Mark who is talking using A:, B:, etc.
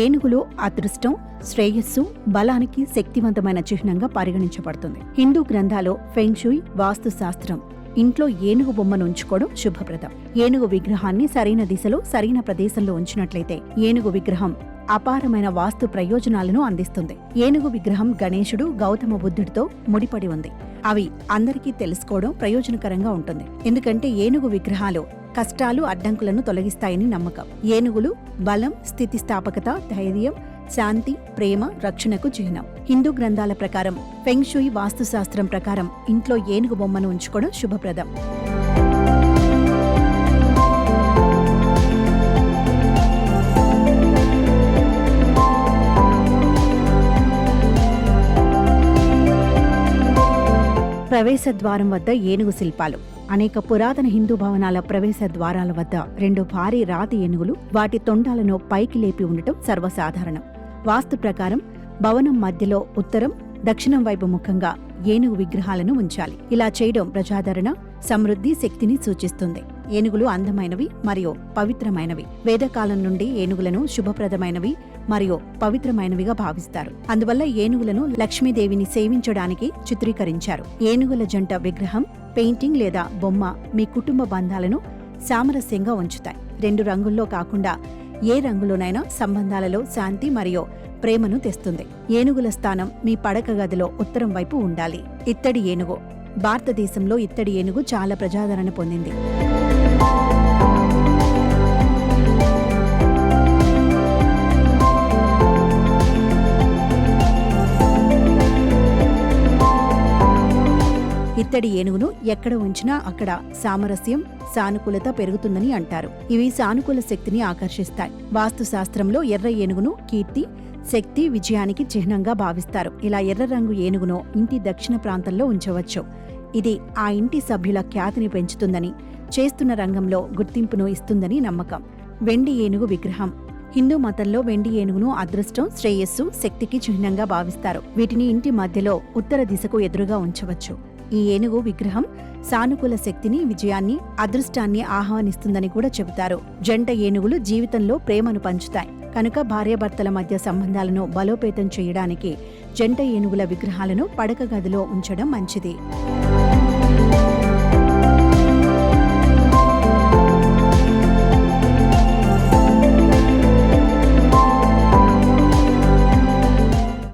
A: ఏనుగులు అదృష్టం, శ్రేయస్సు, బలానికి శక్తివంతమైన చిహ్నంగా పరిగణించబడుతుంది. హిందూ గ్రంథాలు ఫెంగ్షుయ్ వాస్తు శాస్త్రం ఇంట్లో ఏనుగు బొమ్మను ఉంచుకోవడం శుభప్రదం. ఏనుగు విగ్రహాన్ని సరైన దిశలో సరైన ప్రదేశంలో ఉంచినట్లయితే ఏనుగు విగ్రహం అపారమైన వాస్తు ప్రయోజనాలను అందిస్తుంది. ఏనుగు విగ్రహం గణేశుడు, గౌతమ బుద్ధుడితో ముడిపడి ఉంది. అవి అందరికీ తెలుసుకోవడం ప్రయోజనకరంగా ఉంటుంది. ఎందుకంటే ఏనుగు విగ్రహాలు కష్టాలు, అడ్డంకులను తొలగిస్తాయని నమ్మకం. ఏనుగులు బలం, స్థితిస్థాపకత, ధైర్యం, శాంతి, ప్రేమ, రక్షణకు చిహ్నం. హిందూ గ్రంథాల ప్రకారం ఫెంగ్షుయ్ వాస్తుశాస్త్రం ప్రకారం ఇంట్లో ఏనుగు బొమ్మను ఉంచుకోవడం శుభప్రదం. ప్రవేశ ద్వారం వద్ద ఏనుగు శిల్పాలు. అనేక పురాతన హిందూ భవనాల ప్రవేశ ద్వారాల వద్ద 2 భారీ రాతి ఏనుగులు వాటి తొండాలను పైకి లేపి ఉండటం సర్వసాధారణం. వాస్తు ప్రకారం భవనం మధ్యలో ఉత్తరం, దక్షిణం వైపు ముఖంగా ఏనుగు విగ్రహాలను ఉంచాలి. ఇలా చేయడం ప్రజాదరణ, సమృద్ధి, శక్తిని సూచిస్తుంది. ఏనుగులు అందమైనవి మరియు పవిత్రమైనవి. వేదకాలం నుండి ఏనుగులను శుభప్రదమైనవి మరియు పవిత్రమైనవిగా భావిస్తారు. అందువల్ల ఏనుగులను లక్ష్మీదేవిని సేవించడానికి చిత్రీకరించారు. ఏనుగుల జంట విగ్రహం, పెయింటింగ్ లేదా బొమ్మ మీ కుటుంబ బంధాలను సామరస్యంగా ఉంచుతాయి. 2 రంగుల్లో కాకుండా ఏ రంగులోనైనా సంబంధాలలో శాంతి మరియు ప్రేమను తెస్తుంది. ఏనుగుల స్థానం మీ పడక గదిలో ఉత్తరం వైపు ఉండాలి. ఇత్తడి ఏనుగు. భారతదేశంలో ఇత్తడి ఏనుగు చాలా ప్రజాదరణ పొందింది. ఇత్తడి ఏనుగును ఎక్కడ ఉంచినా అక్కడ సామరస్యం, సానుకూలత పెరుగుతుందని అంటారు. ఇవి సానుకూల శక్తిని ఆకర్షిస్తాయి. వాస్తు శాస్త్రంలో ఎర్ర ఏనుగును కీర్తి, శక్తి, విజయానికి చిహ్నంగా భావిస్తారు. ఇలా ఎర్ర రంగు ఏనుగును ఇంటి దక్షిణ ప్రాంతంలో ఉంచవచ్చు. ఇది ఆ ఇంటి సభ్యుల ఖ్యాతిని పెంచుతుందని, చేస్తున్న రంగంలో గుర్తింపును ఇస్తుందని నమ్మకం. వెండి ఏనుగు విగ్రహం. హిందూ మతంలో వెండి ఏనుగును అదృష్టం, శ్రేయస్సు, శక్తికి చిహ్నంగా భావిస్తారు. వీటిని ఇంటి మధ్యలో ఉత్తర దిశకు ఎదురుగా ఉంచవచ్చు. ఈ ఏనుగు విగ్రహం సానుకూల శక్తిని, విజయాన్ని, అదృష్టాన్ని ఆహ్వానిస్తుందని కూడా చెబుతారు. జంట ఏనుగులు జీవితంలో ప్రేమను పంచుతాయి. కనుక భార్యాభర్తల మధ్య సంబంధాలను బలోపేతం చేయడానికి జంట ఏనుగుల విగ్రహాలను పడక గదిలో ఉంచడం మంచిది.